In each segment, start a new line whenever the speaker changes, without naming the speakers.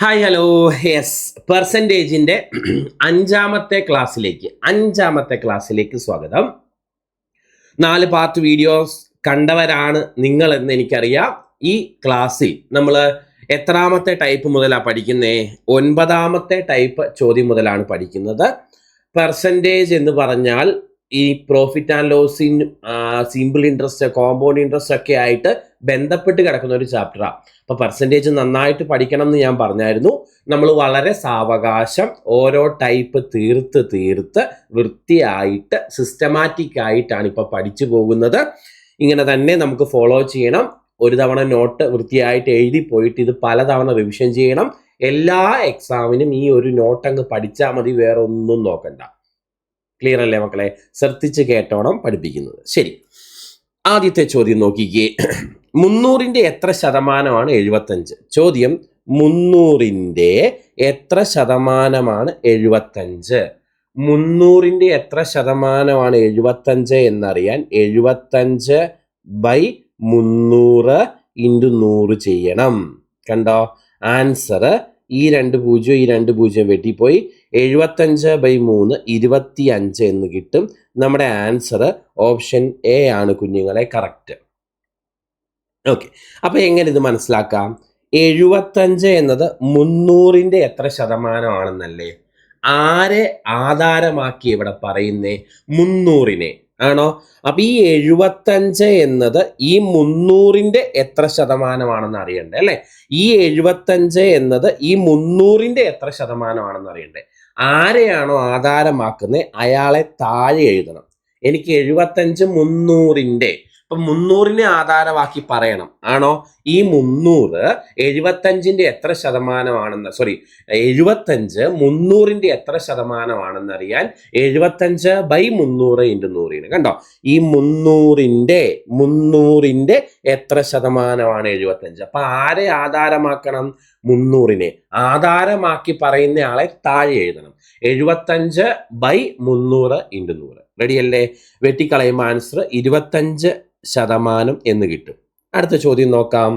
Hi hello. Yes, പെർസെൻറ്റേജിൻ്റെ അഞ്ചാമത്തെ ക്ലാസ്സിലേക്ക് സ്വാഗതം. 4 പാർട്ട് വീഡിയോസ് കണ്ടവരാണ് നിങ്ങളെന്ന് എനിക്കറിയാം. ഈ ക്ലാസ്സിൽ നമ്മൾ എത്രാമത്തെ ടൈപ്പ് മുതലാണ് പഠിക്കുന്നേ? 9ാമത്തെ ടൈപ്പ് ചോദ്യം മുതലാണ് പഠിക്കുന്നത്. പെർസെൻറ്റേജ് എന്ന് പറഞ്ഞാൽ ഈ profit and loss in simple interest, compound interest ഒക്കെ ആയിട്ട് ബന്ധപ്പെട്ട് കിടക്കുന്ന ഒരു ചാപ്റ്ററാണ്. അപ്പോൾ പെർസെൻറ്റേജ് നന്നായിട്ട് പഠിക്കണം എന്ന് ഞാൻ പറഞ്ഞായിരുന്നു. നമ്മൾ വളരെ സാവകാശം ഓരോ ടൈപ്പ് തീർത്ത് വൃത്തിയായിട്ട് സിസ്റ്റമാറ്റിക് ആയിട്ടാണ് ഇപ്പോൾ പഠിച്ചു പോകുന്നത്. ഇങ്ങനെ തന്നെ നമുക്ക് ഫോളോ ചെയ്യണം. ഒരു തവണ നോട്ട് വൃത്തിയായിട്ട് എഴുതി പോയിട്ട് ഇത് പലതവണ റിവിഷൻ ചെയ്യണം. എല്ലാ എക്സാമിനും ഈ ഒരു നോട്ട് അങ്ങ് പഠിച്ചാൽ മതി, വേറെ ഒന്നും നോക്കണ്ട. ക്ലിയർ അല്ലേ മക്കളെ? ശ്രദ്ധിച്ച് കേട്ടോണം പഠിപ്പിക്കുന്നത്. ശരി, ആദ്യത്തെ ചോദ്യം നോക്കിക്കേ. 300ന്റെ എത്ര ശതമാനമാണ് 75? ചോദ്യം 300ന്റെ എത്ര ശതമാനമാണ് 75? 300ന്റെ എത്ര ശതമാനമാണ് 75 എന്നറിയാൻ 75/300 × 100 ചെയ്യണം. കണ്ടോ? ആൻസർ ഈ 2 0 വെട്ടിപ്പോയി 75/3 25 എന്ന് കിട്ടും. നമ്മുടെ ആൻസർ ഓപ്ഷൻ എ ആണ് കുഞ്ഞുങ്ങളെ, കറക്റ്റ്. ഓക്കെ, അപ്പോൾ എങ്ങനെ ഇത് മനസ്സിലാക്കാം? 75 എന്നത് 300ന്റെ എത്ര ശതമാനമാണെന്നല്ലേ? ആരെ ആധാരമാക്കി ഇവിടെ പറയുന്നേ? 300നെ ആണോ? അപ്പൊ ഈ 75 എന്നത് ഈ 300ന്റെ എത്ര ശതമാനമാണെന്ന് അറിയണ്ടേ അല്ലെ? ഈ 75 എന്നത് ഈ 300ന്റെ എത്ര ശതമാനമാണെന്ന് അറിയണ്ടേ? ആരെയാണോ ആധാരമാക്കുന്നത് അയാളെ താഴെ എഴുതണം. എനിക്ക് 75 300ന്റെ, അപ്പൊ 300നെ ആധാരമാക്കി പറയണം ആണോ? ഈ 300 75ന്റെ എത്ര ശതമാനമാണെന്ന് 75 300ന്റെ എത്ര ശതമാനമാണെന്ന് അറിയാൻ 75/300 × 100. കണ്ടോ? ഈ 300ന്റെ എത്ര ശതമാനമാണ് 75? അപ്പൊ ആരെ ആധാരമാക്കണം? 300നെ ആധാരമാക്കി പറയുന്ന ആളെ താഴെ എഴുതണം. 75/300 × 100. റെഡിയല്ലേ? വെട്ടിക്കളയുമ്പോൾ ആൻസർ 25% എന്ന് കിട്ടും. അടുത്ത ചോദ്യം നോക്കാം.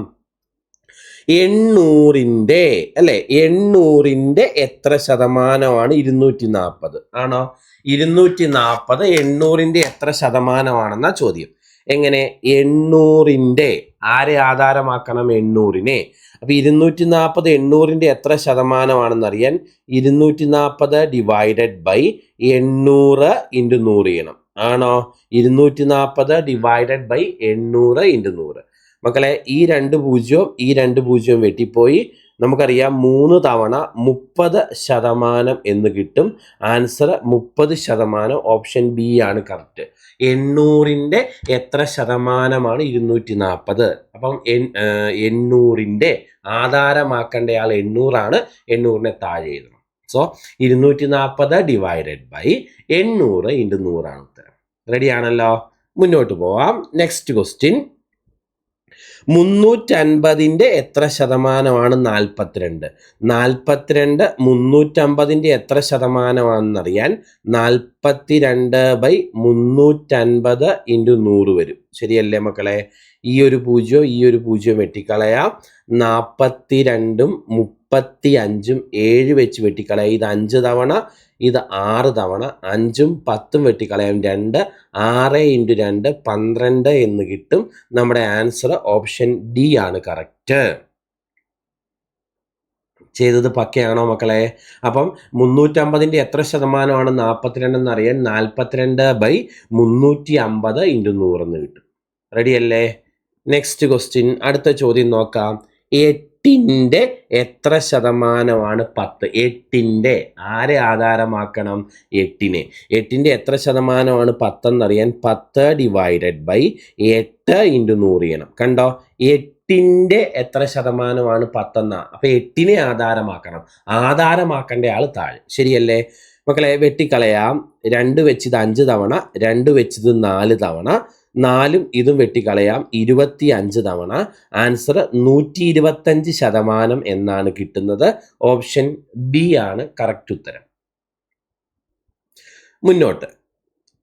800ന്റെ അല്ലെ, 800ന്റെ എത്ര ശതമാനമാണ് 240? ആണോ? 240 800ന്റെ എത്ര ശതമാനമാണെന്നാ ചോദ്യം. എങ്ങനെ? 800ന്റെ ആരെ ആധാരമാക്കണം? 800നെ. അപ്പൊ 240 800ന്റെ എത്ര ശതമാനമാണെന്ന് അറിയാൻ 240 ÷ 800 × 100 ചെയ്യണം. ആണോ? 240 ÷ 800 × 100. മക്കളെ, ഈ 2 0 ഈ 2 0 വെട്ടിപ്പോയി. നമുക്കറിയാം 3 തവണ 30% എന്ന് കിട്ടും. ആൻസർ 30%. ഓപ്ഷൻ ബി ആണ് കറക്റ്റ്. 800ന്റെ എത്ര ശതമാനമാണ് 240? അപ്പം 800ന്റെ ആധാരമാക്കേണ്ടയാൾ 800 ആണ്. 800നെ താഴെ എഴുതണം. സോ 240 ÷ 800 × 100 ആണ് ഉത്തരം. റെഡി ആണല്ലോ? മുന്നോട്ട് പോവാം. Next question. 350ന്റെ എത്ര ശതമാനമാണ് 42? 42 350ന്റെ എത്ര ശതമാനമാണെന്നറിയാൻ 42/350 × 100 വരും. ശരിയല്ലേ മക്കളെ? ഈ ഒരു 0 ഈ ഒരു 0 വെട്ടിക്കളയാം. 42ഉം 35ഉം 7 വെച്ച് വെട്ടിക്കളയാം. ഇത് 5 തവണ, ഇത് 6 തവണ. 5ഉം 10ഉം വെട്ടിക്കളയാം. 2 6 × 2 12 എന്ന് കിട്ടും. നമ്മുടെ ആൻസർ ഓപ്ഷൻ ഡി ആണ് കറക്റ്റ്. ചെയ്തത് പക്കയാണോ മക്കളെ? അപ്പം 350ന്റെ എത്ര ശതമാനമാണ് 42 എന്നറിയാൻ 42/350 × 100 എന്ന് കിട്ടും. റെഡിയല്ലേ? നെക്സ്റ്റ് ക്വസ്റ്റ്യൻ, അടുത്ത ചോദ്യം നോക്കാം. 8ന്റെ എത്ര ശതമാനമാണ് 10? 8ന്റെ ആരെ ആധാരമാക്കണം? 8നെ. 8ന്റെ എത്ര ശതമാനമാണ് 10 എന്നറിയാൻ 10 ÷ 8 × 100 ചെയ്യണം. കണ്ടോ? 8ന്റെ എത്ര ശതമാനമാണ് 10 എന്നാ? അപ്പൊ 8നെ ആധാരമാക്കണം. ആധാരമാക്കേണ്ട ആൾ താഴെ. ശരിയല്ലേ മക്കളെ? വെട്ടിക്കളയാം. 2 വെച്ച് ഇത് 5 തവണ, 2 വെച്ച് ഇത് 4 തവണ, 4ഉം ഇതും വെട്ടിക്കളയാം. 25 തവണ. ആൻസർ 125% എന്നാണ് കിട്ടുന്നത്. ഓപ്ഷൻ ബി ആണ് കറക്റ്റ് ഉത്തരം. മുന്നോട്ട്.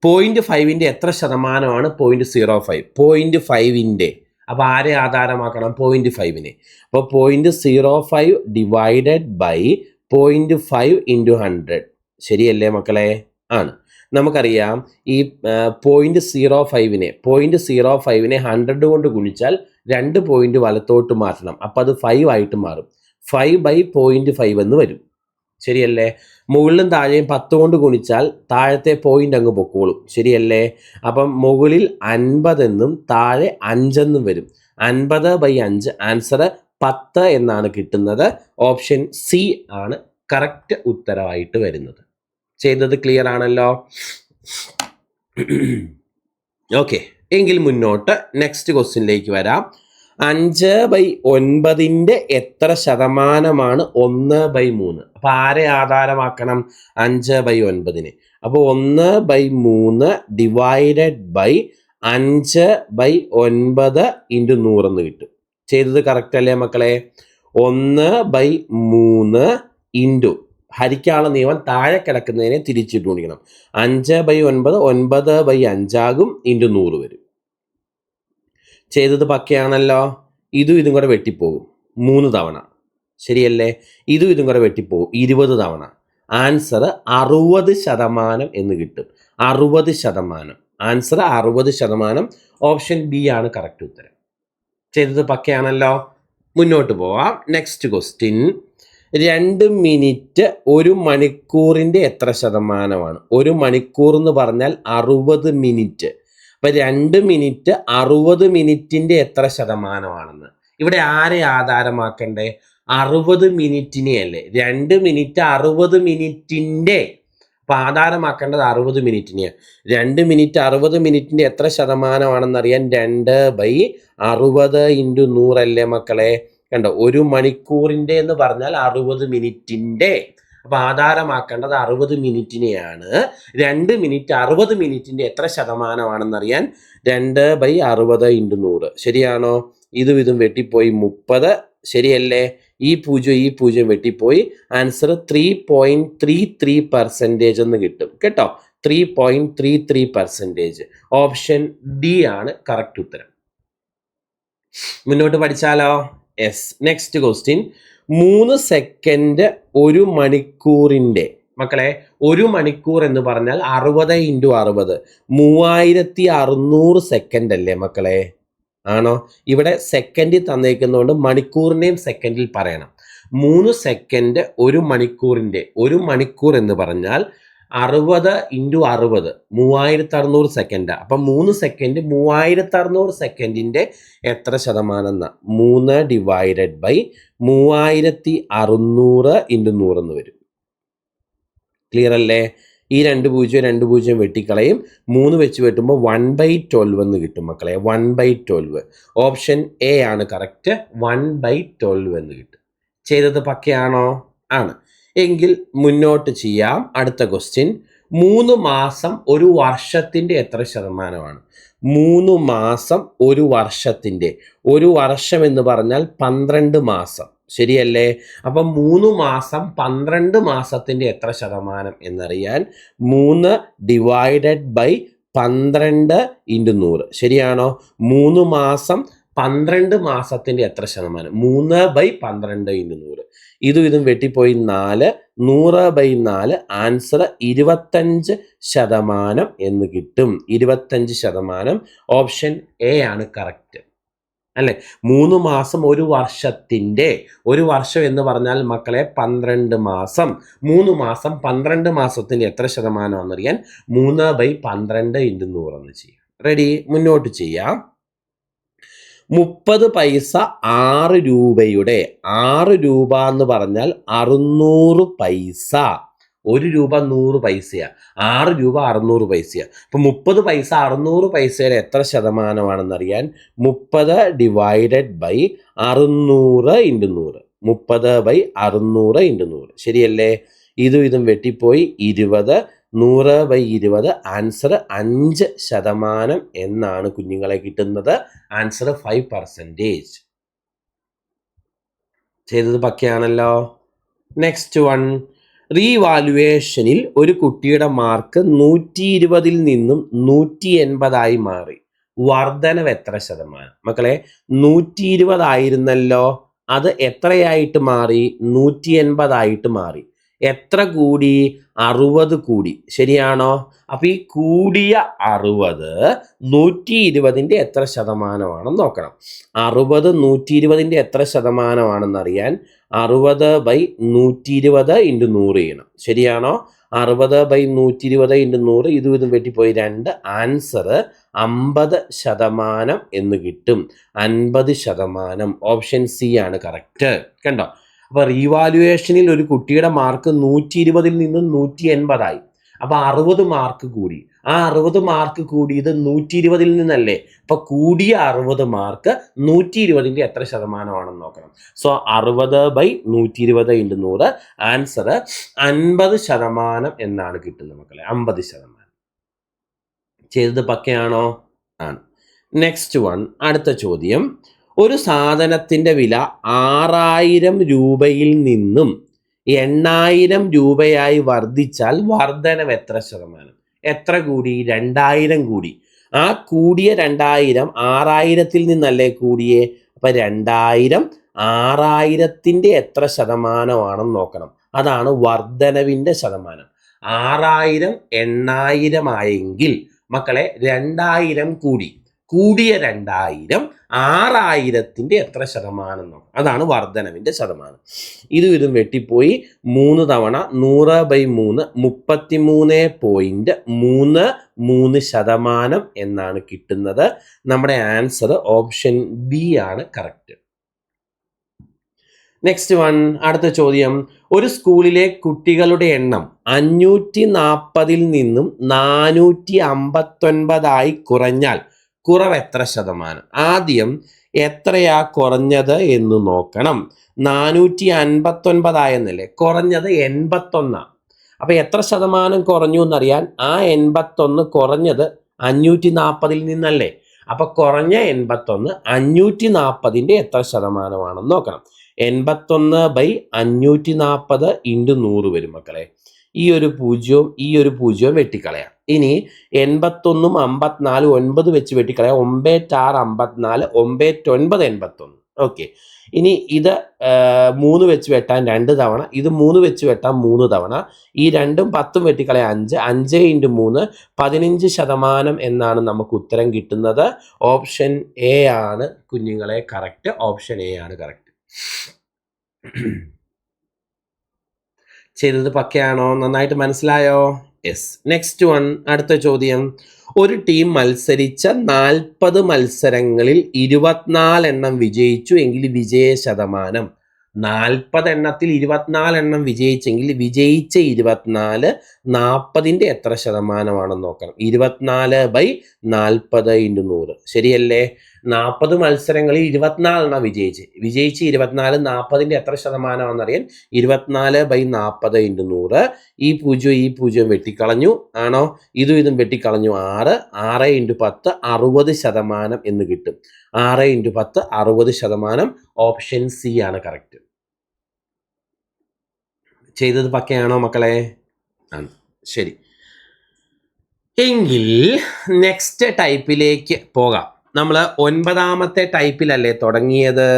0.5ന്റെ എത്ര ശതമാനമാണ് 0.05? 0.5ന്റെ അപ്പോൾ ആരെ ആധാരമാക്കണം? 0.5നെ. അപ്പോൾ 0.05 ഡിവൈഡഡ് ബൈ 0.5 ഇൻറ്റു 100. ശരിയല്ലേ മക്കളെ? ആണ്. നമുക്കറിയാം ഈ 0.05നെ 100 കൊണ്ട് ഗുണിച്ചാൽ 2 പോയിന്റ് വലത്തോട്ട് മാറ്റണം. അപ്പം അത് 5 ആയിട്ട് മാറും. 5/0.5 എന്ന് വരും. ശരിയല്ലേ? മുകളിലും താഴെയും 10 കൊണ്ട് ഗുണിച്ചാൽ താഴത്തെ പോയിന്റ് അങ്ങ് പൊക്കോളും. ശരിയല്ലേ? അപ്പം മുകളിൽ 50 എന്നും താഴെ 5 എന്നും വരും. 50/5 ആൻസർ 10 എന്നാണ് കിട്ടുന്നത്. ഓപ്ഷൻ സി ആണ് കറക്റ്റ് ഉത്തരവായിട്ട് വരുന്നത്. ചെയ്തത് ക്ലിയർ ആണല്ലോ? ഓക്കെ, എങ്കിൽ മുന്നോട്ട് നെക്സ്റ്റ് ക്വസ്റ്റ്യനിലേക്ക് വരാം. 5/9 എത്ര ശതമാനമാണ് 1/3? അപ്പൊ ആരെ ആധാരമാക്കണം? 5/9. അപ്പോൾ 1/3 ഡിവൈഡഡ് ബൈ 5/9 ഇൻറ്റു 100 എന്ന് കിട്ടും. ചെയ്തത് കറക്റ്റ് അല്ലേ മക്കളെ? 1/3 ഇൻറ്റു ഹരിക്കാനുള്ള നിയമം താഴെ കിടക്കുന്നതിനെ തിരിച്ചിട്ട് ഗുണിക്കണം. 5/9 9/5 ആകും ഇൻറ്റു 100 വരും. ചെയ്തത് പക്കയാണല്ലോ? ഇതും കൂടെ വെട്ടിപ്പോകും 3 തവണ. ശരിയല്ലേ? ഇതും കൂടെ വെട്ടിപ്പോകും 20 തവണ. ആൻസർ 60% എന്ന് കിട്ടും. 60%. ആൻസർ 60%. ഓപ്ഷൻ ബി ആണ് കറക്റ്റ് ഉത്തരം. ചെയ്തത് പക്കയാണല്ലോ? മുന്നോട്ട് പോവാം. Next question. 2 മിനിറ്റ് 1 മണിക്കൂറിൻ്റെ എത്ര ശതമാനമാണ്? 1 മണിക്കൂർ എന്ന് പറഞ്ഞാൽ 60 മിനിറ്റ്. അപ്പം 2 മിനിറ്റ് 60 മിനിറ്റിൻ്റെ എത്ര ശതമാനമാണെന്ന് ഇവിടെ ആരെ ആധാരമാക്കണ്ടേ? 60 മിനിറ്റിനെ അല്ലേ? 2 മിനിറ്റ് 60 മിനിറ്റിൻ്റെ. അപ്പം ആധാരമാക്കേണ്ടത് 60 മിനിറ്റിനെയാണ്. 2 മിനിറ്റ് 60 മിനിറ്റിൻ്റെ എത്ര ശതമാനമാണെന്നറിയാൻ 2/60 ഇൻറ്റു 100 അല്ലേ മക്കളെ? കണ്ടോ? 1 മണിക്കൂറിൻ്റെ എന്ന് പറഞ്ഞാൽ 60 മിനിറ്റിൻ്റെ. അപ്പൊ ആധാരമാക്കേണ്ടത് 60 മിനിറ്റിനെയാണ്. 2 മിനിറ്റ് 60 മിനിറ്റിന്റെ എത്ര ശതമാനമാണെന്നറിയാൻ 2/60 ഇൻറ്റു 100. ശരിയാണോ? ഇതും വെട്ടിപ്പോയി 30. ശരിയല്ലേ? ഈ 0 വെട്ടിപ്പോയി. ആൻസർ 3.33% എന്ന് കിട്ടും കേട്ടോ. 3.33%. ഓപ്ഷൻ ഡി ആണ് കറക്റ്റ് ഉത്തരം. മുന്നോട്ട് പഠിച്ചാലോ? യെസ്. Next question. 3 സെക്കൻഡ് 1 മണിക്കൂറിൻ്റെ. മക്കളെ 1 മണിക്കൂർ എന്ന് പറഞ്ഞാൽ 60 ഇൻറ്റു 60 3600 സെക്കൻഡ് അല്ലേ മക്കളെ? ആണോ? ഇവിടെ സെക്കൻഡിൽ തന്നേക്കുന്നതുകൊണ്ട് മണിക്കൂറിനെയും സെക്കൻഡിൽ പറയണം. 3 സെക്കൻഡ് 1 മണിക്കൂറിൻ്റെ. 1 മണിക്കൂർ എന്ന് പറഞ്ഞാൽ 60 ഇൻറ്റു 60 3600 സെക്കൻഡാണ്. അപ്പം 3 സെക്കൻഡ് 3600 സെക്കൻഡിൻ്റെ എത്ര ശതമാനം എന്നാ? 3 ഡിവൈഡഡ് ബൈ 3600 ഇൻറ്റു 100 എന്ന് വരും. ക്ലിയർ അല്ലേ? ഈ 2 വെട്ടിക്കളയും. 3 വെച്ച് വെട്ടുമ്പോൾ 1/12 എന്ന് കിട്ടും മക്കളെ. 1/12. ഓപ്ഷൻ എ ആണ് കറക്റ്റ്. 1/12 എന്ന് കിട്ടും. ചെയ്തത് പക്കയാണോ? ആണ്. എങ്കിൽ മുന്നോട്ട് ചെയ്യാം. അടുത്ത ക്വസ്റ്റ്യൻ. 3 മാസം 1 വർഷത്തിൻ്റെ എത്ര ശതമാനമാണ്? 3 മാസം 1 വർഷത്തിൻ്റെ. 1 വർഷം എന്ന് പറഞ്ഞാൽ 12 മാസം. ശരിയല്ലേ? അപ്പം 3 മാസം 12 മാസത്തിൻ്റെ എത്ര ശതമാനം എന്നറിയാൻ 3 ഡിവൈഡഡ് ബൈ 12 ഇൻറ്റു 100. ശരിയാണോ? 3 മാസം 12 മാസത്തിൻ്റെ എത്ര ശതമാനം? 3/12 ഇൻറ്റു 100. ഇതും വെട്ടിപ്പോയി 4. 100/4. ആൻസർ 25% എന്ന് കിട്ടും. 25%. ഓപ്ഷൻ എ ആണ് കറക്റ്റ് അല്ലേ? 3 മാസം 1 വർഷത്തിൻ്റെ. 1 വർഷം എന്ന് പറഞ്ഞാൽ മക്കളെ 12 മാസം. 3 മാസം 12 മാസത്തിൻ്റെ എത്ര ശതമാനമാണെന്നറിയാൻ 3/12 ഇൻറ്റു 100 എന്ന് ചെയ്യാം. റെഡി? മുന്നോട്ട് ചെയ്യാം. 30 പൈസ 6 രൂപയുടെ. 6 രൂപ എന്ന് പറഞ്ഞാൽ 600 പൈസ. 1 രൂപ 100 പൈസയാണ്. 6 രൂപ 600 പൈസയാണ്. അപ്പം 30 പൈസ 600 പൈസയുടെ എത്ര ശതമാനമാണെന്നറിയാൻ 30 ഡിവൈഡഡ് ബൈ 600 ഇൻറ്റു 100. 30/600 ഇൻറ്റു 100. ശരിയല്ലേ? ഇതും വെട്ടിപ്പോയി 20. 100/20. ആൻസർ 5% എന്നാണ് കുഞ്ഞുങ്ങളെ കിട്ടുന്നത്. ആൻസർ 5%. ചെയ്തത് പക്കയാണല്ലോ? Next one. റീവാലുവേഷനിൽ ഒരു കുട്ടിയുടെ മാർക്ക് 120 നിന്നും 180 മാറി. വർധനവ് എത്ര ശതമാനം? മക്കളെ 120 ആയിരുന്നല്ലോ, അത് എത്രയായിട്ട് മാറി? 180 മാറി. എത്ര കൂടി? 60 കൂടി. ശരിയാണോ? അപ്പൊ ഈ കൂടിയ 60 120ന്റെ എത്ര ശതമാനമാണെന്ന് നോക്കണം. 60 120ന്റെ എത്ര ശതമാനമാണെന്നറിയാൻ 60/120 × 100 ചെയ്യണം. ശരിയാണോ? 60/120 × 100, ഇതും വെട്ടിപ്പോയി 2. ആൻസർ 50% എന്ന് കിട്ടും. 50%. ഓപ്ഷൻ സി ആണ് കറക്റ്റ്. കണ്ടോ? അപ്പൊ റീവാലുവേഷനിൽ ഒരു കുട്ടിയുടെ മാർക്ക് 120ൽ നിന്നും 180 ആയി. അപ്പൊ 60 മാർക്ക് കൂടി. ആ 60 മാർക്ക് കൂടിയത് 120ൽ നിന്നല്ലേ? അപ്പൊ കൂടിയ 60 മാർക്ക് 120ന്റെ എത്ര ശതമാനമാണെന്ന് നോക്കണം. സോ 60/120 × 100, ആൻസർ 50% എന്നാണ് കിട്ടുന്നത് മക്കളെ. 50%. ചെയ്തത് പക്കയാണോ? ആണ്. നെക്സ്റ്റ് വൺ, അടുത്ത ചോദ്യം. ഒരു സാധനത്തിന്റെ വില 6000 രൂപയിൽ നിന്നും 8000 രൂപയായി വർദ്ധിച്ചാൽ വർധനവ് എത്ര ശതമാനം? എത്ര കൂടി? 2000 കൂടി. ആ കൂടിയ 2000 6000ത്തിൽ നിന്നല്ലേ കൂടിയേ? അപ്പൊ 2000 6000ത്തിന്റെ എത്ര ശതമാനമാണെന്ന് നോക്കണം. അതാണ് വർധനവിന്റെ ശതമാനം. 6000 8000 ആയെങ്കിൽ മക്കളെ 2000 കൂടി. കൂടിയ 2000 6000ത്തിന്റെ എത്ര ശതമാനം നോക്കാം. അതാണ് വർധനവിന്റെ ശതമാനം. ഇതും വെട്ടിപ്പോയി 3 തവണ 100/3 33.33% എന്നാണ് കിട്ടുന്നത്. നമ്മുടെ ആൻസർ ഓപ്ഷൻ ബി ആണ് കറക്റ്റ്. നെക്സ്റ്റ് വൺ, അടുത്ത ചോദ്യം. ഒരു സ്കൂളിലെ കുട്ടികളുടെ എണ്ണം 540ൽ നിന്നും 459 കുറഞ്ഞാൽ കുറവ് എത്ര ശതമാനം? ആദ്യം എത്രയാ കുറഞ്ഞത് എന്ന് നോക്കണം. 459 ആയെന്നല്ലേ? കുറഞ്ഞത് 81. അപ്പൊ എത്ര ശതമാനം കുറഞ്ഞു എന്നറിയാൻ ആ 81 കുറഞ്ഞത് 540ൽ നിന്നല്ലേ? അപ്പൊ കുറഞ്ഞ 81 540ന്റെ എത്ര ശതമാനമാണെന്ന് നോക്കണം. 81/540 × 100 വരും മക്കളെ. ഈ ഒരു പൂജ്യവും വെട്ടിക്കളയാം. ഇനി 81ഉം 54 9 വെച്ച് വെട്ടിക്കളയാം. 9×6 54, 9×9 81. ഓക്കെ. ഇനി ഇത് 3 വെച്ച് വെട്ടാൻ 2 തവണ, ഇത് 3 വെച്ച് വെട്ടാൻ 3 തവണ. ഈ 2ഉം 10ഉം വെട്ടിക്കളയാൻ 5 × 3 15% എന്നാണ് നമുക്ക് ഉത്തരം കിട്ടുന്നത്. ഓപ്ഷൻ എ ആണ് കുഞ്ഞുങ്ങളെ കറക്റ്റ്. ഓപ്ഷൻ എ ആണ് കറക്റ്റ്. ചെയ്തത് പക്കയാണോ? നന്നായിട്ട് മനസ്സിലായോ? യെസ്. നെക്സ്റ്റ് വൺ, അടുത്ത ചോദ്യം. ഒരു ടീം മത്സരിച്ച 40 മത്സരങ്ങളിൽ 24 എണ്ണം വിജയിച്ചു എങ്കിൽ വിജയ ശതമാനം. 40 എണ്ണത്തിൽ 24 എണ്ണം വിജയിച്ചെങ്കിൽ വിജയിച്ച 24 40ന്റെ എത്ര ശതമാനമാണെന്ന് നോക്കണം. 24/40 × 100. ശരിയല്ലേ? 40 മത്സരങ്ങളിൽ 24 എണ്ണം വിജയിച്ച് 24 40ന്റെ എത്ര ശതമാനമാണെന്നറിയാൻ 24/40 × 100. ഈ പൂജ്യം വെട്ടിക്കളഞ്ഞു. ആണോ? ഇതും വെട്ടിക്കളഞ്ഞു. 6 × 10 60% എന്ന് കിട്ടും. 6 × 10 60%. ഓപ്ഷൻ സി ആണ് കറക്റ്റ്. ചെയ്തത് പക്കയാണോ മക്കളെ? ആണ്. ശരി. എങ്കിൽ നെക്സ്റ്റ് ടൈപ്പിലേക്ക് പോകാം. നമ്മൾ 9ാമത്തെ ടൈപ്പിലല്ലേ തുടങ്ങിയത്?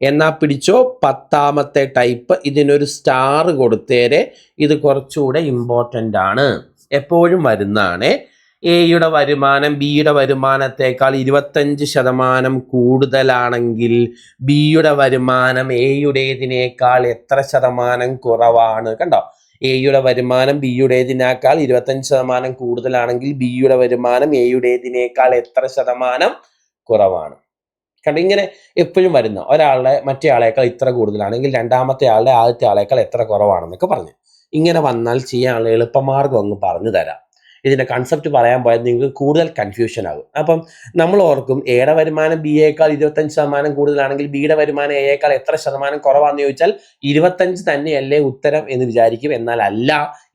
എന്നാ പിടിച്ചോ, 10ാമത്തെ ടൈപ്പ്. ഇതിനൊരു സ്റ്റാർ കൊടുത്തേരെ. ഇത് കുറച്ചുകൂടെ ഇമ്പോർട്ടൻ്റ് ആണ്, എപ്പോഴും വരുന്നതാണ്. എയുടെ വരുമാനം ബിയുടെ വരുമാനത്തേക്കാൾ 25% കൂടുതലാണെങ്കിൽ ബിയുടെ വരുമാനം എയുടേതിനേക്കാൾ എത്ര ശതമാനം കുറവാണ്? കണ്ടോ? എയുടെ വരുമാനം ബിയുടേതിനേക്കാൾ 25% കൂടുതലാണെങ്കിൽ ബിയുടെ വരുമാനം എയുടേതിനേക്കാൾ എത്ര ശതമാനം കുറവാണ്? കണ്ടോ? ഇങ്ങനെ എപ്പോഴും വരുന്ന ഒരാളുടെ മറ്റേ ആളേക്കാൾ ഇത്ര കൂടുതലാണെങ്കിൽ രണ്ടാമത്തെ ആളുടെ ആദ്യത്തെ ആളേക്കാൾ എത്ര കുറവാണെന്നൊക്കെ പറഞ്ഞു. ഇങ്ങനെ വന്നാൽ ചെയ്യാനുള്ള എളുപ്പമാർഗം അങ്ങ് പറഞ്ഞു തരാം. ഇതിൻ്റെ കൺസെപ്റ്റ് പറയാൻ പോയാൽ നിങ്ങൾക്ക് കൂടുതൽ കൺഫ്യൂഷൻ ആകും. അപ്പം നമ്മൾ ഓർക്കും എയുടെ വരുമാനം ബിയേക്കാൾ 25% കൂടുതലാണെങ്കിൽ ബിയുടെ വരുമാനം എയേക്കാൾ എത്ര ശതമാനം കുറവാണെന്ന് ചോദിച്ചാൽ 25 തന്നെയല്ലേ ഉത്തരം എന്ന് വിചാരിക്കും. എന്നാൽ അല്ല,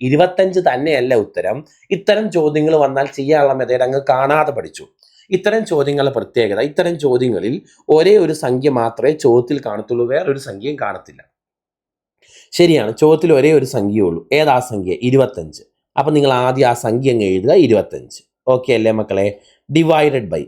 25 തന്നെയല്ല ഉത്തരം. ഇത്തരം ചോദ്യങ്ങൾ വന്നാൽ ചെയ്യാനുള്ള മെത്തേഡ് അങ്ങ് കാണാതെ പഠിച്ചു. ഇത്തരം ചോദ്യങ്ങളുടെ പ്രത്യേകത, ഇത്തരം ചോദ്യങ്ങളിൽ ഒരേ ഒരു സംഖ്യ മാത്രമേ ചോദ്യത്തിൽ കാണത്തുള്ളൂ, വേറൊരു സംഖ്യയും കാണത്തില്ല. ശരിയാണ്, ചോദ്യത്തിൽ ഒരേ ഒരു സംഖ്യയേ ഉള്ളൂ. ഏതാ സംഖ്യ? 25. അപ്പം നിങ്ങൾ ആദ്യം ആ സംഖ്യ അങ്ങ് എഴുതുക, 25. ഓക്കെ അല്ലേ മക്കളെ? ഡിവൈഡഡ് ബൈ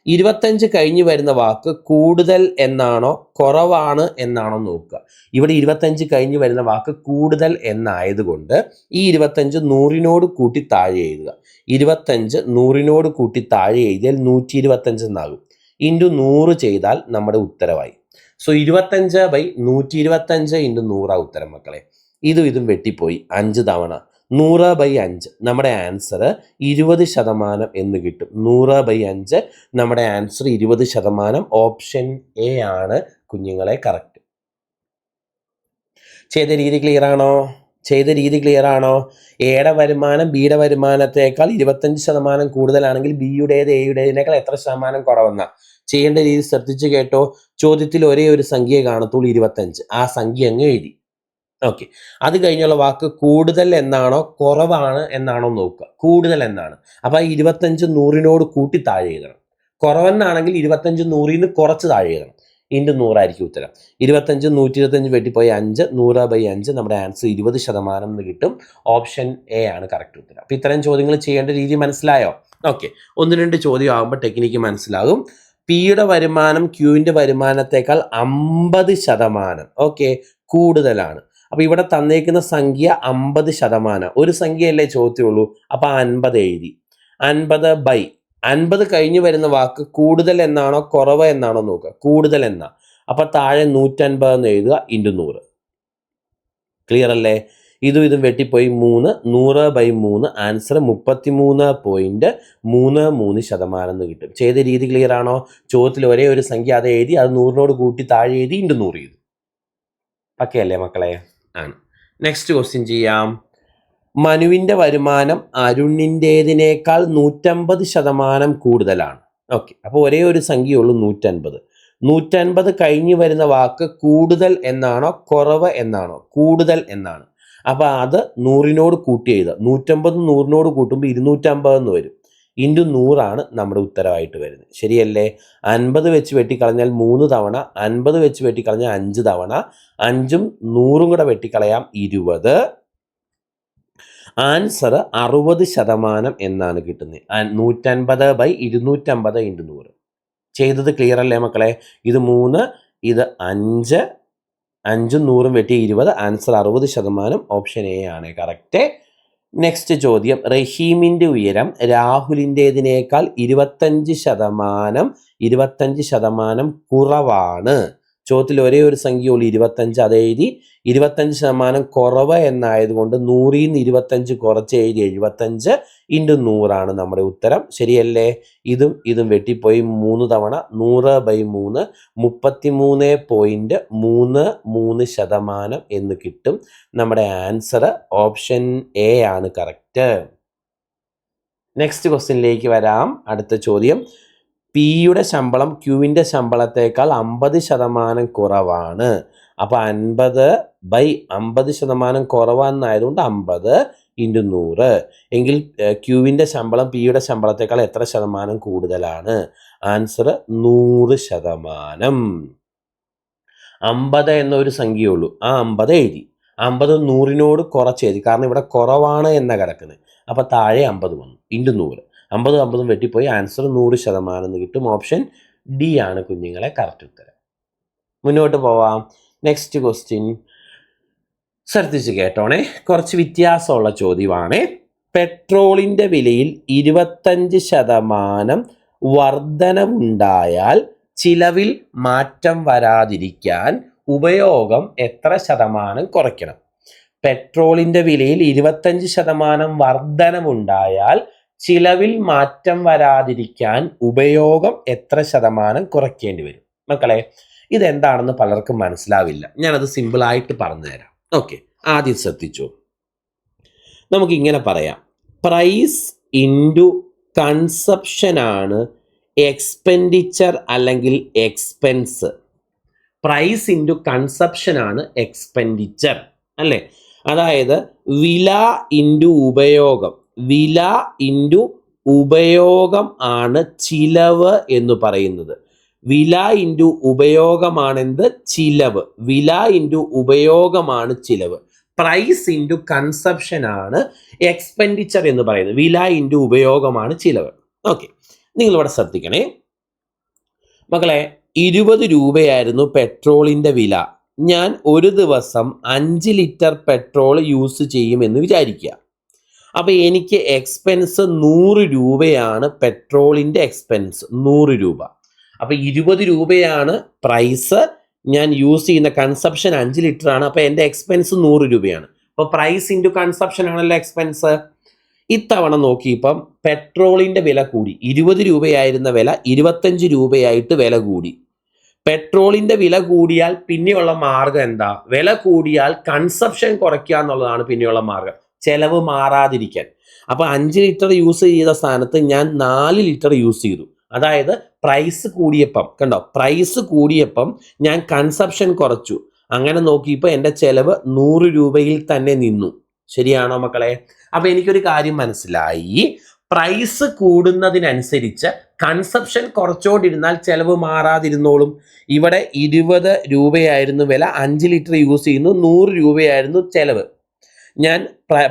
25 കഴിഞ്ഞ് വരുന്ന വാക്ക് കൂടുതൽ എന്നാണോ കുറവാണ് എന്നാണോ നോക്കുക. ഇവിടെ 25 കഴിഞ്ഞ് വരുന്ന വാക്ക് കൂടുതൽ എന്നായതുകൊണ്ട് ഈ 25 100 കൂട്ടി താഴെ എഴുതുക. 25 100 കൂട്ടി താഴെ എഴുതിയാൽ 125 എന്നാകും. ഇൻറ്റു 100 ചെയ്താൽ നമ്മുടെ ഉത്തരമായി. സോ 25/125 ഇൻറ്റു 100 ഉത്തരം മക്കളെ. ഇതും വെട്ടിപ്പോയി 5 തവണ 100/5 നമ്മുടെ ആൻസർ 20% എന്ന് കിട്ടും. 100/5 നമ്മുടെ ആൻസർ 20%. ഓപ്ഷൻ എ ആണ് കുഞ്ഞുങ്ങളെ കറക്റ്റ്. ചെയ്ത രീതി ക്ലിയർ ആണോ? എയുടെ വരുമാനം ബിയുടെ വരുമാനത്തേക്കാൾ 25% കൂടുതലാണെങ്കിൽ ബിയുടേത് എയുടേതിനേക്കാൾ എത്ര ശതമാനം കുറവെന്ന ചെയ്യേണ്ട രീതി ശ്രദ്ധിച്ച് കേട്ടോ. ചോദ്യത്തിൽ ഒരേ ഒരു സംഖ്യ കാണത്തുള്ളൂ 25. ആ സംഖ്യ അങ്ങ് എഴുതി. ഓക്കെ, അത് കഴിഞ്ഞുള്ള വാക്ക് കൂടുതൽ എന്നാണോ കുറവാണ് എന്നാണോ നോക്കുക. കൂടുതൽ എന്നാണ്. അപ്പൊ 25 100 കൂട്ടി താഴെ എഴുതണം. കുറവെന്നാണെങ്കിൽ 25 100 കുറച്ച് താഴെ എഴുതണം. ഇൻറ്റു 100 ആയിരിക്കും ഉത്തരം. 25 125 വെട്ടിപ്പോയി 5 100/5 നമ്മുടെ ആൻസർ 20% എന്ന് കിട്ടും. ഓപ്ഷൻ എ ആണ് കറക്റ്റ് ഉത്തരം. അപ്പൊ ഇത്തരം ചോദ്യങ്ങൾ ചെയ്യേണ്ട രീതി മനസ്സിലായോ? ഓക്കെ, 1-2 ചോദ്യം ആകുമ്പോൾ ടെക്നിക്ക് മനസ്സിലാകും. പിയുടെ വരുമാനം ക്യൂവിന്റെ വരുമാനത്തേക്കാൾ 50% ഓക്കെ കൂടുതലാണ്. അപ്പൊ ഇവിടെ തന്നേക്കുന്ന സംഖ്യ 50%. ഒരു സംഖ്യയല്ലേ ചോദ്യമുള്ളൂ. അപ്പൊ 50 എഴുതി. 50/50 കഴിഞ്ഞ് വരുന്ന വാക്ക് കൂടുതൽ എന്നാണോ കുറവ് എന്നാണോ നോക്കുക. കൂടുതൽ എന്നാ. അപ്പൊ താഴെ 150 എന്ന് എഴുതുക. ഇൻറ്റു 100. ക്ലിയർ അല്ലേ? ഇതും വെട്ടിപ്പോയി 3 100/3 ആൻസർ 33.33% എന്ന് കിട്ടും. ചെയ്ത രീതി ക്ലിയർ ആണോ? ചോദ്യത്തിൽ ഒരേ ഒരു സംഖ്യ അത് എഴുതി, അത് 100 കൂട്ടി താഴെ എഴുതി, ഇൻറ്റു 100 എഴുതി. ഓക്കെ അല്ലേ മക്കളെ? ആണ്. നെക്സ്റ്റ് ക്വസ്റ്റ്യൻ ചെയ്യാം. മനുവിന്റെ വരുമാനം അരുണിൻ്റെതിനേക്കാൾ 150% കൂടുതലാണ്. ഓക്കെ, അപ്പോൾ ഒരേ ഒരു സംഖ്യയുള്ളൂ 150. 150 കഴിഞ്ഞ് വരുന്ന വാക്ക് കൂടുതൽ എന്നാണോ കുറവ് എന്നാണോ? കൂടുതൽ എന്നാണ്. അപ്പൊ അത് 100 കൂട്ടി എഴുതുക. 150 100 കൂട്ടുമ്പോൾ 250 എന്ന് വരും. ഇൻറ്റു 100 നമ്മുടെ ഉത്തരവായിട്ട് വരുന്നത്. ശരിയല്ലേ? 50 വെച്ച് വെട്ടിക്കളഞ്ഞാൽ 3 തവണ, 50 വെച്ച് വെട്ടിക്കളഞ്ഞാൽ 5 തവണ, 5ഉം 100ഉം കൂടെ വെട്ടിക്കളയാം 20. ആൻസർ 60% എന്നാണ് കിട്ടുന്നത്. 150/250 ഇൻറ്റു 100. ചെയ്തത് ക്ലിയർ അല്ലേ മക്കളെ? ഇത് 3, ഇത് 5, 5ഉം 100ഉം വെട്ടി 20. ആൻസർ 60%. ഓപ്ഷൻ എ ആണ് കറക്റ്റ്. നെക്സ്റ്റ് ചോദ്യം. റഹീമിന്റെ ഉയരം രാഹുലിൻ്റെതിനേക്കാൾ 25% കുറവാണ്. ചോദ്യത്തിൽ ഒരേ ഒരു സംഖ്യയുള്ളൂ 25. അത് എഴുതി. 25% കുറവ് എന്നായതുകൊണ്ട് 100 നിന്ന് 25 കുറച്ച് എഴുതി 75 ഇൻറ്റു 100 നമ്മുടെ ഉത്തരം. ശരിയല്ലേ? ഇതും വെട്ടിപ്പോയി 3 തവണ 100/3 33.33% എന്ന് കിട്ടും. നമ്മുടെ ആൻസർ ഓപ്ഷൻ എ ആണ് കറക്റ്റ്. നെക്സ്റ്റ് ക്വസ്റ്റ്യനിലേക്ക് വരാം. അടുത്ത ചോദ്യം. പിയുടെ ശമ്പളം ക്യൂവിൻ്റെ ശമ്പളത്തേക്കാൾ 50% കുറവാണ്. അപ്പോൾ 50/50% കുറവാണെന്നായതുകൊണ്ട് 50 ഇൻറ്റു 100. എങ്കിൽ ക്യൂവിൻ്റെ ശമ്പളം പിയുടെ ശമ്പളത്തേക്കാൾ എത്ര ശതമാനം കൂടുതലാണ്? ആൻസർ 100%. 50 എന്നൊരു സംഖ്യയുള്ളൂ. ആ 50 എഴുതി. 50 100നോട് കുറച്ച് എഴുതി. കാരണം ഇവിടെ കുറവാണ് എന്ന കിടക്കുന്നത്. അപ്പോൾ താഴെ 50 വന്നു. ഇൻറ്റു 100. 50 വെട്ടിപ്പോയി. ആൻസർ 100% എന്ന് കിട്ടും. ഓപ്ഷൻ ഡി ആണ് കുഞ്ഞുങ്ങളെ കറക്റ്റ് ഉത്തരം. മുന്നോട്ട് പോവാം. നെക്സ്റ്റ് ക്വസ്റ്റ്യൻ ശ്രദ്ധിച്ച് കേട്ടോണേ. കുറച്ച് വ്യത്യാസമുള്ള ചോദ്യമാണ്. പെട്രോളിൻ്റെ വിലയിൽ 25% വർധനവുണ്ടായാൽ ചിലവിൽ മാറ്റം വരാതിരിക്കാൻ ഉപയോഗം എത്ര ശതമാനം കുറയ്ക്കണം? പെട്രോളിൻ്റെ വിലയിൽ 25% വർധനവുണ്ടായാൽ ചിലവിൽ മാറ്റം വരാതിരിക്കാൻ ഉപയോഗം എത്ര ശതമാനം കുറയ്ക്കേണ്ടി വരും? മക്കളെ, ഇതെന്താണെന്ന് പലർക്കും മനസ്സിലാവില്ല. ഞാനത് സിമ്പിളായിട്ട് പറഞ്ഞുതരാം. ഓക്കെ, ആദ്യം ശ്രദ്ധിച്ചു. നമുക്കിങ്ങനെ പറയാം. പ്രൈസ് ഇൻറ്റു കൺസപ്ഷനാണ് എക്സ്പെൻഡിച്ചർ അല്ലെങ്കിൽ എക്സ്പെൻസ്. പ്രൈസ് ഇൻറ്റു കൺസപ്ഷനാണ് എക്സ്പെൻഡിച്ചർ അല്ലേ? അതായത് വില ഇൻറ്റു ഉപയോഗം. വില ഇൻറ്റു ഉപയോഗം ആണ് ചിലവ് എന്ന് പറയുന്നത്. വില ഇൻറ്റു ഉപയോഗമാണെന്ത്? ചിലവ്. വില ഇൻറ്റു ഉപയോഗമാണ് ചിലവ്. പ്രൈസ് ഇൻറ്റു കൺസപ്ഷൻ ആണ് എക്സ്പെൻഡിച്ചർ എന്ന് പറയുന്നത്. വില ഇൻറ്റു ഉപയോഗമാണ് ചിലവ്. ഓക്കെ, നിങ്ങളിവിടെ ശ്രദ്ധിക്കണേ. മക്കളെ 20 രൂപയായിരുന്നു പെട്രോളിന്റെ വില. ഞാൻ ഒരു ദിവസം 5 ലിറ്റർ പെട്രോൾ യൂസ് ചെയ്യുമെന്ന് വിചാരിക്കുക. അപ്പോൾ എനിക്ക് എക്സ്പെൻസ് 100 രൂപയാണ്. പെട്രോളിന്റെ എക്സ്പെൻസ് 100 രൂപ. അപ്പോൾ 20 രൂപയാണ് പ്രൈസ്. ഞാൻ യൂസ് ചെയ്യുന്ന കൺസപ്ഷൻ 5 ലിറ്റർ ആണ്. അപ്പോൾ എൻ്റെ എക്സ്പെൻസ് 100 രൂപയാണ്. അപ്പോൾ പ്രൈസ് ഇൻറ്റു കൺസപ്ഷൻ ആണല്ലോ എക്സ്പെൻസ്. ഇത്തവണ നോക്കിയപ്പം പെട്രോളിന്റെ വില കൂടി. 20 രൂപയായിരുന്ന വില 25 രൂപയായിട്ട് വില കൂടി. പെട്രോളിന്റെ വില കൂടിയാൽ പിന്നെയുള്ള മാർഗം എന്താ? വില കൂടിയാൽ കൺസപ്ഷൻ കുറയ്ക്കുക എന്നുള്ളതാണ് പിന്നെയുള്ള മാർഗം, ചെലവ് മാറാതിരിക്കാൻ. അപ്പൊ 5 ലിറ്റർ യൂസ് ചെയ്ത സ്ഥാനത്ത് ഞാൻ 4 ലിറ്റർ യൂസ് ചെയ്തു. അതായത് പ്രൈസ് കൂടിയപ്പം, കണ്ടോ, പ്രൈസ് കൂടിയപ്പം ഞാൻ കൺസപ്ഷൻ കുറച്ചു. അങ്ങനെ നോക്കിയപ്പോൾ എൻ്റെ ചെലവ് 100 രൂപയിൽ തന്നെ നിന്നു. ശരിയാണോ മക്കളെ? അപ്പൊ എനിക്കൊരു കാര്യം മനസ്സിലായി, പ്രൈസ് കൂടുന്നതിനനുസരിച്ച് കൺസപ്ഷൻ കുറച്ചുകൊണ്ടിരുന്നാൽ ചെലവ് മാറാതിരുന്നോളും. ഇവിടെ 20 രൂപയായിരുന്നു വില, 5 ലിറ്റർ യൂസ് ചെയ്യുന്നു, 100 രൂപയായിരുന്നു ചെലവ്. ഞാൻ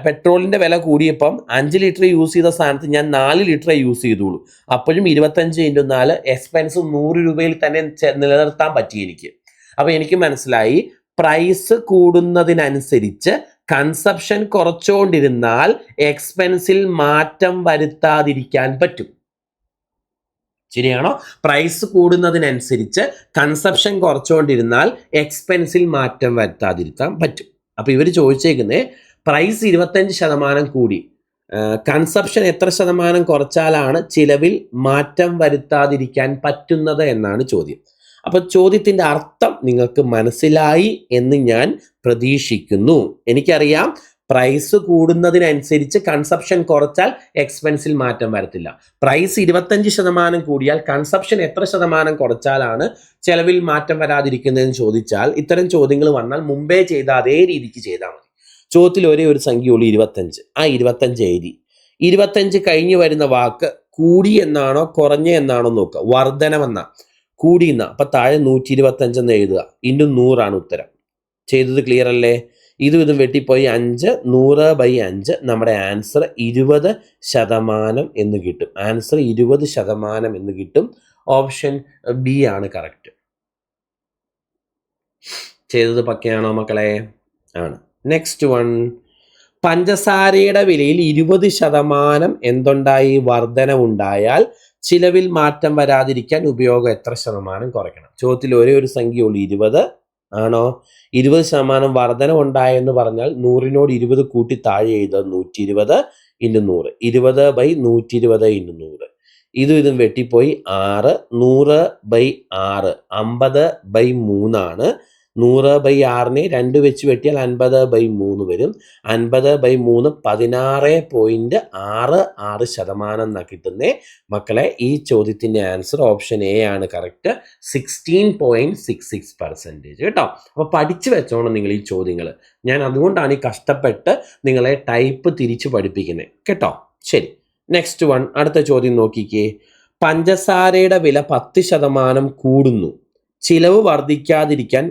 പെട്രോളിന്റെ വില കൂടിയപ്പം 5 ലിറ്റർ യൂസ് ചെയ്ത സ്ഥാനത്ത് ഞാൻ 4 ലിറ്റർ യൂസ് ചെയ്തോളൂ. അപ്പോഴും 25 × 4 എക്സ്പെൻസ് 100 രൂപയിൽ തന്നെ നിലനിർത്താൻ പറ്റി എനിക്ക്. അപ്പൊ എനിക്ക് മനസ്സിലായി, പ്രൈസ് കൂടുന്നതിനനുസരിച്ച് കൺസപ്ഷൻ കുറച്ചുകൊണ്ടിരുന്നാൽ എക്സ്പെൻസിൽ മാറ്റം വരുത്താതിരിക്കാൻ പറ്റും. ശരിയാണോ? പ്രൈസ് കൂടുന്നതിനനുസരിച്ച് കൺസപ്ഷൻ കുറച്ചുകൊണ്ടിരുന്നാൽ എക്സ്പെൻസിൽ മാറ്റം വരുത്താതിരിക്കാൻ പറ്റും. അപ്പൊ ഇവർ ചോദിച്ചേക്കുന്നത് പ്രൈസ് 25% കൂടി, കൺസപ്ഷൻ എത്ര ശതമാനം കുറച്ചാലാണ് ചിലവിൽ മാറ്റം വരുത്താതിരിക്കാൻ പറ്റുന്നത് എന്നാണ് ചോദ്യം. അപ്പൊ ചോദ്യത്തിന്റെ അർത്ഥം നിങ്ങൾക്ക് മനസ്സിലായി എന്ന് ഞാൻ പ്രതീക്ഷിക്കുന്നു. എനിക്കറിയാം പ്രൈസ് കൂടുന്നതിനനുസരിച്ച് കൺസപ്ഷൻ കുറച്ചാൽ എക്സ്പെൻസിൽ മാറ്റം വരത്തില്ല. പ്രൈസ് 25% കൂടിയാൽ കൺസപ്ഷൻ എത്ര ശതമാനം കുറച്ചാലാണ് ചെലവിൽ മാറ്റം വരാതിരിക്കുന്നതെന്ന് ചോദിച്ചാൽ, ഇത്തരം ചോദ്യങ്ങൾ വന്നാൽ മുമ്പേ ചെയ്ത അതേ രീതിക്ക് ചെയ്താൽ മതി. ചോദ്യത്തിൽ ഒരേ ഒരു സംഖ്യയുള്ളൂ 25. ആ 25 എഴുതി. 25 കഴിഞ്ഞ് വരുന്ന വാക്ക് കൂടി എന്നാണോ കുറഞ്ഞ എന്നാണോ നോക്കുക. വർധനമെന്ന കൂടി എന്നാ, അപ്പൊ താഴെ 125 എന്ന് എഴുതുക. ഇൻറ്റു 100 ഉത്തരം. ചെയ്തത് ക്ലിയർ അല്ലേ? ഇതും വെട്ടിപ്പോയി 5, 100/5. നമ്മുടെ ആൻസർ 20% എന്ന് കിട്ടും. ആൻസർ 20% എന്ന് കിട്ടും. ഓപ്ഷൻ ബി ആണ് കറക്റ്റ്. ചെയ്തത് പക്കയാണോ മക്കളെ? ആണ്. നെക്സ്റ്റ് വൺ, പഞ്ചസാരയുടെ വിലയിൽ 20% എന്തുണ്ടായി? വർധനവുണ്ടായാൽ ചിലവിൽ മാറ്റം വരാതിരിക്കാൻ ഉപയോഗം എത്ര ശതമാനം കുറയ്ക്കണം? ചോദ്യത്തിൽ ഒരേ ഒരു സംഖ്യയുള്ളൂ 20 ആണോ? 20% വർധനവുണ്ടായെന്ന് പറഞ്ഞാൽ 100നോട് 20 കൂട്ടി താഴെ എഴുതുക. 120 × 100. 20/120 × 100. ഇതും വെട്ടിപ്പോയി 6. 100/6 50/3 ആണ്. 100/6നെ 2 വെച്ച് വെട്ടിയാൽ 50/3 വരും. 50/3 16.66% എന്നാണ് കിട്ടുന്നത്. മക്കളെ, ഈ ചോദ്യത്തിന്റെ ആൻസർ ഓപ്ഷൻ എ ആണ് കറക്റ്റ്. 16.66% കേട്ടോ. അപ്പൊ പഠിച്ചു വെച്ചോണം നിങ്ങൾ ഈ ചോദ്യങ്ങൾ. ഞാൻ അതുകൊണ്ടാണ് ഈ കഷ്ടപ്പെട്ട് നിങ്ങളെ ടൈപ്പ് തിരിച്ചു പഠിപ്പിക്കുന്നത് കേട്ടോ. ശരി, നെക്സ്റ്റ് വൺ, അടുത്ത ചോദ്യം നോക്കിക്കേ. പഞ്ചസാരയുടെ വില 10% കൂടുന്നു. ചിലവ് വർദ്ധിക്കാതിരിക്കാൻ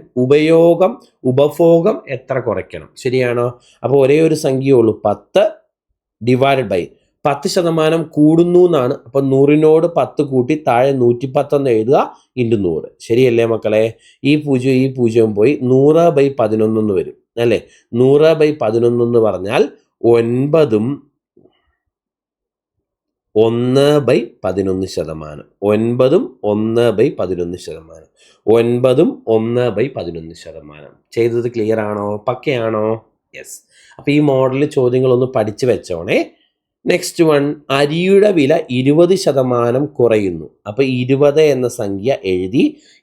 ഉപഭോഗം എത്ര കുറയ്ക്കണം? ശരിയാണോ? അപ്പോൾ ഒരേ ഒരു സംഖ്യയുള്ളൂ 10 / 10% കൂടുന്നു എന്നാണ്. അപ്പൊ 100നോട് 10 കൂട്ടി താഴെ 110 എന്ന് എഴുതുക. × 100. ശരിയല്ലേ മക്കളെ? ഈ 0 പോയി 100/11 എന്ന് വരും അല്ലേ? 100/11 എന്ന് പറഞ്ഞാൽ 9 1/11%. 9 1/11%. 9 1/11%. ചെയ്തത് ക്ലിയർ ആണോ? പക്കയാണോ? യെസ്. അപ്പൊ ഈ മോഡൽ ചോദ്യങ്ങളൊന്ന് പഠിച്ചു വെച്ചോണേ. നെക്സ്റ്റ് വൺ, അരിയുടെ വില 20% കുറയുന്നു. അപ്പൊ 20 എന്ന സംഖ്യ എഴുതി.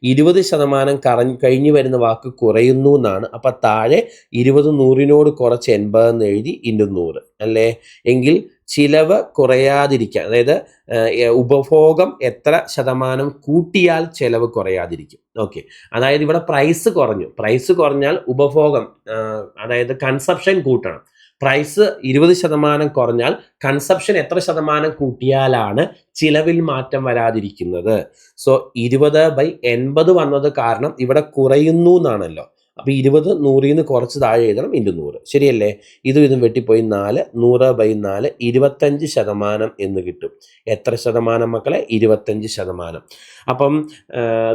20% കഴിഞ്ഞു വരുന്ന വാക്ക് കുറയുന്നു എന്നാണ്. അപ്പൊ താഴെ 20 100നോട് കുറച്ച് 80 എന്ന് എഴുതി. × 100 അല്ലേ? എങ്കിൽ ചിലവ് കുറയാതിരിക്കാൻ, അതായത് ഉപഭോഗം എത്ര ശതമാനം കൂട്ടിയാൽ ചെലവ് കുറയാതിരിക്കും? ഓക്കെ, അതായത് ഇവിടെ പ്രൈസ് കുറഞ്ഞു. പ്രൈസ് കുറഞ്ഞാൽ ഉപഭോഗം, അതായത് കൺസപ്ഷൻ കൂട്ടണം. പ്രൈസ് 20% കുറഞ്ഞാൽ കൺസപ്ഷൻ എത്ര ശതമാനം കൂട്ടിയാലാണ് ചിലവിൽ മാറ്റം വരാതിരിക്കുന്നത്? സോ 20/80 വന്നത് കാരണം ഇവിടെ കുറയുന്നു എന്നാണല്ലോ. അപ്പോൾ 20 100ൽ നിന്ന് കുറച്ച് താഴെ എഴുതണം ഇൻറ്റു 100. ശരിയല്ലേ? ഇതും വെട്ടിപ്പോയി 4, 100/4 25% എന്ന് കിട്ടും. എത്ര ശതമാനം മക്കളെ? 25%. അപ്പം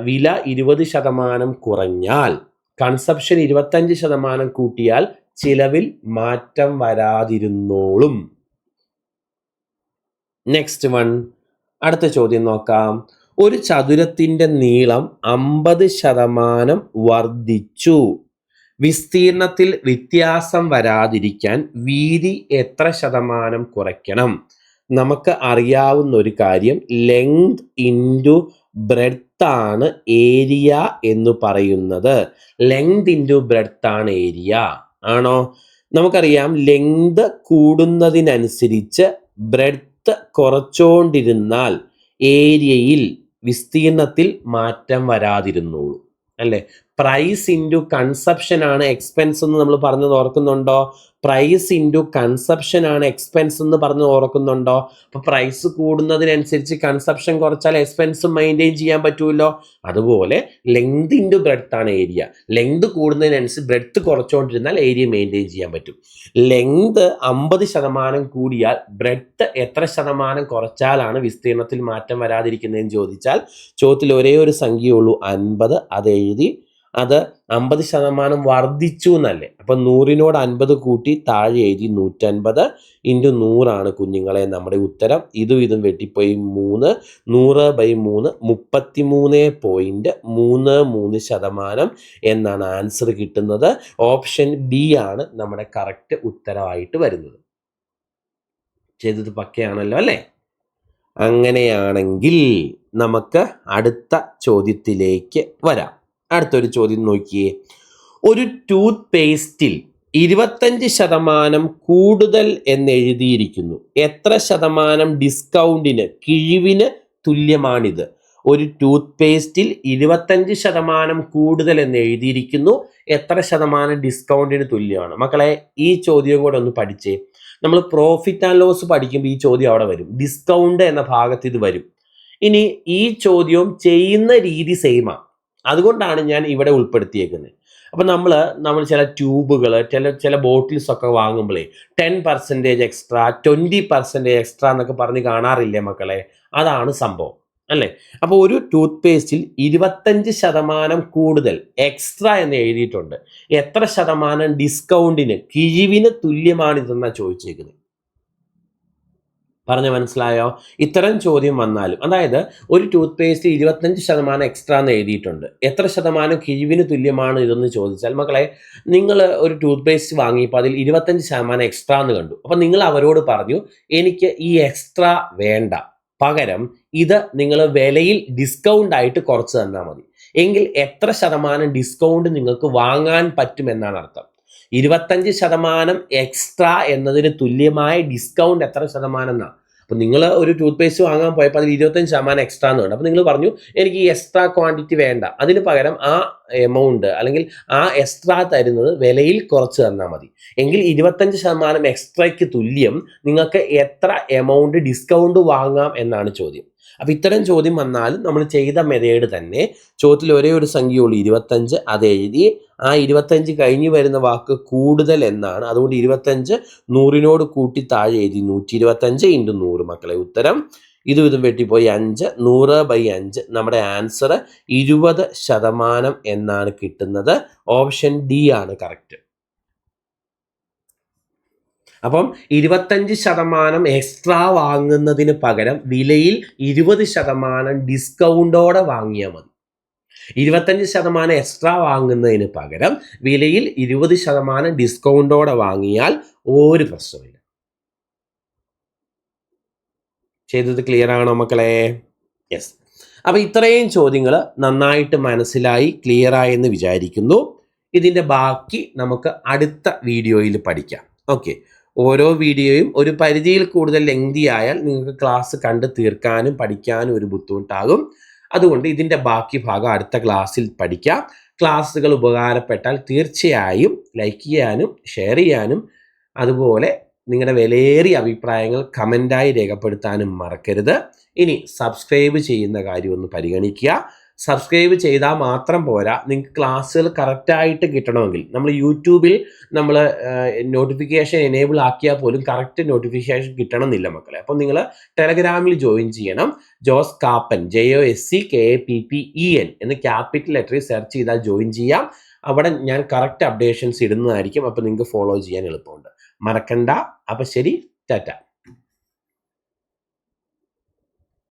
വില 20% കുറഞ്ഞാൽ കൺസപ്ഷൻ 25% കൂട്ടിയാൽ ചിലവിൽ മാറ്റം വരാതിരുന്നോളും. നെക്സ്റ്റ് വൺ, അടുത്ത ചോദ്യം നോക്കാം. ഒരു ചതുരത്തിൻ്റെ നീളം 50% വർദ്ധിച്ചു. വിസ്തീർണത്തിൽ വ്യത്യാസം വരാതിരിക്കാൻ വീതി എത്ര ശതമാനം കുറയ്ക്കണം? നമുക്ക് അറിയാവുന്ന ഒരു കാര്യം, ലെങ്ത് ഇൻറ്റു ബ്രെഡ്ത്ത് ആണ് ഏരിയ എന്ന് പറയുന്നത്. ലെങ്ത് ഇൻറ്റു ബ്രെഡ്ത്ത് ആണ് ഏരിയ. ആണോ? നമുക്കറിയാം ലെങ്ത് കൂടുന്നതിനനുസരിച്ച് ബ്രെഡ്ത്ത് കുറച്ചുകൊണ്ടിരുന്നാൽ ഏരിയയിൽ വിസ്തീർണത്തിൽ മാറ്റം വരാതിരുന്നുള്ളൂ അല്ലേ? പ്രൈസ് ഇൻറ്റു കൺസപ്ഷൻ ആണ് എക്സ്പെൻസ് എന്ന് നമ്മൾ പറഞ്ഞത് ഓർക്കുന്നുണ്ടോ? പ്രൈസ് ഇൻറ്റു കൺസപ്ഷൻ ആണ് എക്സ്പെൻസ് എന്ന് പറഞ്ഞ് ഓർക്കുന്നുണ്ടോ? അപ്പോൾ പ്രൈസ് കൂടുന്നതിനനുസരിച്ച് കൺസപ്ഷൻ കുറച്ചാൽ എക്സ്പെൻസ് മെയിൻറ്റെയിൻ ചെയ്യാൻ പറ്റുമല്ലോ. അതുപോലെ ലെങ്ത് ഇൻറ്റു ബ്രെഡ്ത്ത് ആണ് ഏരിയ. ലെങ്ത് കൂടുന്നതിനനുസരിച്ച് ബ്രെഡ്ത്ത് കുറച്ചുകൊണ്ടിരുന്നാൽ ഏരിയ മെയിൻറ്റെയിൻ ചെയ്യാൻ പറ്റും. ലെങ്ത് 50% കൂടിയാൽ ബ്രെഡ്ത്ത് എത്ര ശതമാനം കുറച്ചാലാണ് വിസ്തീർണത്തിൽ മാറ്റം വരാതിരിക്കുന്നതെന്ന് ചോദിച്ചാൽ ചോദ്യത്തിൽ ഒരേ ഒരു സംഖ്യയുള്ളൂ 50. അത് എഴുതി. അത് 50% വർദ്ധിച്ചു എന്നല്ലേ? അപ്പം 100നോട് 50 കൂട്ടി താഴെ എഴുതി 150 ഇൻറ്റു 100 ആണ് കുഞ്ഞുങ്ങളെ നമ്മുടെ ഉത്തരം. ഇതും വെട്ടിപ്പോയി 3, 100/3 33.33% എന്നാണ് ആൻസർ കിട്ടുന്നത്. ഓപ്ഷൻ ബി ആണ് നമ്മുടെ കറക്റ്റ് ഉത്തരവായിട്ട് വരുന്നത്. ചെയ്തത് പക്കയാണല്ലോ അല്ലേ? അങ്ങനെയാണെങ്കിൽ നമുക്ക് അടുത്ത ചോദ്യത്തിലേക്ക് വരാം. അടുത്തൊരു ചോദ്യം നോക്കിയേ. ഒരു ടൂത്ത് പേസ്റ്റിൽ 25% കൂടുതൽ എന്നെഴുതിയിരിക്കുന്നു. എത്ര ശതമാനം ഡിസ്കൗണ്ടിന്, കിഴിവിന് തുല്യമാണിത്? ഒരു ടൂത്ത് പേസ്റ്റിൽ 25% കൂടുതൽ എന്ന് എഴുതിയിരിക്കുന്നു. എത്ര ശതമാനം ഡിസ്കൗണ്ടിന് തുല്യമാണ്? മക്കളെ ഈ ചോദ്യം കൂടെ ഒന്ന് പഠിച്ചേ. നമ്മൾ പ്രോഫിറ്റ് ആൻഡ് ലോസ് പഠിക്കുമ്പോൾ ഈ ചോദ്യം അവിടെ വരും. ഡിസ്കൗണ്ട് എന്ന ഭാഗത്ത് ഇത് വരും. ഇനി ഈ ചോദ്യവും ചെയ്യുന്ന രീതി സെയിമാണ്. അതുകൊണ്ടാണ് ഞാൻ ഇവിടെ ഉൾപ്പെടുത്തിയേക്കുന്നത്. അപ്പം നമ്മൾ ചില ട്യൂബുകൾ, ചില ബോട്ടിൽസ് ഒക്കെ വാങ്ങുമ്പോഴേ 10% എക്സ്ട്രാ, 20% എക്സ്ട്രാ എന്നൊക്കെ പറഞ്ഞ് കാണാറില്ലേ മക്കളെ? അതാണ് സംഭവം അല്ലേ? അപ്പോൾ ഒരു ടൂത്ത് പേസ്റ്റിൽ 25% കൂടുതൽ എക്സ്ട്രാ എന്ന് എഴുതിയിട്ടുണ്ട്. എത്ര ശതമാനം ഡിസ്കൗണ്ടിന്, കിഴിവിന് തുല്യമാണിതെന്നാണ് ചോദിച്ചേക്കുന്നത്. പറഞ്ഞ മനസ്സിലായോ? ഇത്തരം ചോദ്യം വന്നാലും, അതായത് ഒരു ടൂത്ത് പേസ്റ്റ് 25% എക്സ്ട്രാ എന്ന് എഴുതിയിട്ടുണ്ട്, എത്ര ശതമാനം കിഴിവിന് തുല്യമാണ് ഇതെന്ന് ചോദിച്ചാൽ മക്കളെ, നിങ്ങൾ ഒരു ടൂത്ത് പേസ്റ്റ് വാങ്ങിയപ്പോൾ അതിൽ 25% എക്സ്ട്രാ എന്ന് കണ്ടു. അപ്പം നിങ്ങൾ അവരോട് പറഞ്ഞു എനിക്ക് ഈ എക്സ്ട്രാ വേണ്ട, പകരം ഇത് നിങ്ങൾ വിലയിൽ ഡിസ്കൗണ്ട് ആയിട്ട് കുറച്ച് തന്നാൽ മതി. എങ്കിൽ എത്ര ശതമാനം ഡിസ്കൗണ്ട് നിങ്ങൾക്ക് വാങ്ങാൻ പറ്റുമെന്നാണ് അർത്ഥം. 25% എക്സ്ട്രാ എന്നതിന് തുല്യമായ ഡിസ്കൗണ്ട് എത്ര ശതമാനം എന്നാണ്. അപ്പം നിങ്ങൾ ഒരു ടൂത്ത് പേസ്റ്റ് വാങ്ങാൻ പോയപ്പോൾ അതിൽ 25% എക്സ്ട്രാ എന്ന് ഉണ്ട്. അപ്പം നിങ്ങൾ പറഞ്ഞു എനിക്ക് ഈ എക്സ്ട്രാ ക്വാണ്ടിറ്റി വേണ്ട, അതിന് പകരം ആ എമൗണ്ട് അല്ലെങ്കിൽ ആ എക്സ്ട്രാ തരുന്നത് വിലയിൽ കുറച്ച് തന്നാൽ മതി. എങ്കിൽ 25% എക്സ്ട്രയ്ക്ക് തുല്യം നിങ്ങൾക്ക് എത്ര എമൗണ്ട് ഡിസ്കൗണ്ട് വാങ്ങാം എന്നാണ് ചോദ്യം. അപ്പം ഇത്തരം ചോദ്യം വന്നാലും നമ്മൾ ചെയ്ത മെത്തേഡ് തന്നെ. ചോദ്യത്തിൽ ഒരേ ഒരു സംഖ്യയുള്ളൂ 25, അത് എഴുതി. ആ 25 കഴിഞ്ഞ് വരുന്ന വാക്ക് കൂടുതൽ എന്നാണ്. അതുകൊണ്ട് 25 100നോട് കൂട്ടി താഴെ എഴുതി 125 ഇൻറ്റു 100 മക്കളെ ഉത്തരം. ഇതും വെട്ടിപ്പോയി 5, 100/5. നമ്മുടെ ആൻസർ 20% എന്നാണ് കിട്ടുന്നത്. ഓപ്ഷൻ ഡി ആണ് കറക്റ്റ്. അപ്പം 25% എക്സ്ട്രാ വാങ്ങുന്നതിന് പകരം വിലയിൽ 20% ഡിസ്കൗണ്ടോടെ വാങ്ങിയാൽ മതി. 25% എക്സ്ട്രാ വാങ്ങുന്നതിന് പകരം വിലയിൽ 20% ഡിസ്കൗണ്ടോടെ വാങ്ങിയാൽ ഒരു പ്രശ്നമില്ല. ചെയ്തത് ക്ലിയർ ആണോ മക്കളെ? യെസ്. അപ്പം ഇത്രയും ചോദ്യങ്ങൾ നന്നായിട്ട് മനസ്സിലായി, ക്ലിയർ ആയെന്ന് വിചാരിക്കുന്നു. ഇതിൻ്റെ ബാക്കി നമുക്ക് അടുത്ത വീഡിയോയിൽ പഠിക്കാം. ഓക്കെ. ഓരോ വീഡിയോയും ഒരു പരിധിയിൽ കൂടുതൽ ലെങ്തി ആയാൽ നിങ്ങൾക്ക് ക്ലാസ് കണ്ട് തീർക്കാനും പഠിക്കാനും ഒരു ബുദ്ധിമുട്ടാകും. അതുകൊണ്ട് ഇതിൻ്റെ ബാക്കി ഭാഗം അടുത്ത ക്ലാസ്സിൽ പഠിക്കാം. ക്ലാസ്സുകൾ ഉപകാരപ്പെട്ടാൽ തീർച്ചയായും ലൈക്ക് ചെയ്യാനും ഷെയർ ചെയ്യാനും അതുപോലെ നിങ്ങളുടെ വിലയേറിയ അഭിപ്രായങ്ങൾ കമൻ്റായി രേഖപ്പെടുത്താനും മറക്കരുത്. ഇനി സബ്സ്ക്രൈബ് ചെയ്യുന്ന കാര്യം ഒന്ന് പരിഗണിക്കുക. സബ്സ്ക്രൈബ് ചെയ്താൽ മാത്രം പോരാ, നിങ്ങൾക്ക് ക്ലാസ്സുകൾ കറക്റ്റായിട്ട് കിട്ടണമെങ്കിൽ നമ്മൾ യൂട്യൂബിൽ നമ്മൾ നോട്ടിഫിക്കേഷൻ എനേബിൾ ആക്കിയാൽ പോലും കറക്റ്റ് നോട്ടിഫിക്കേഷൻ കിട്ടണമെന്നില്ല മക്കളെ. അപ്പോൾ നിങ്ങൾ ടെലഗ്രാമിൽ ജോയിൻ ചെയ്യണം. ജോസ് കാപ്പൻ, JOSCKAPPEN എന്ന് ക്യാപിറ്റൽ ലെറ്ററിൽ സെർച്ച് ചെയ്താൽ ജോയിൻ ചെയ്യാം. അവിടെ ഞാൻ കറക്റ്റ് അപ്ഡേഷൻസ് ഇടുന്നതായിരിക്കും. അപ്പോൾ നിങ്ങൾക്ക് ഫോളോ ചെയ്യാൻ എളുപ്പമുണ്ട്. മറക്കണ്ട. അപ്പോൾ ശരി, ടാറ്റ.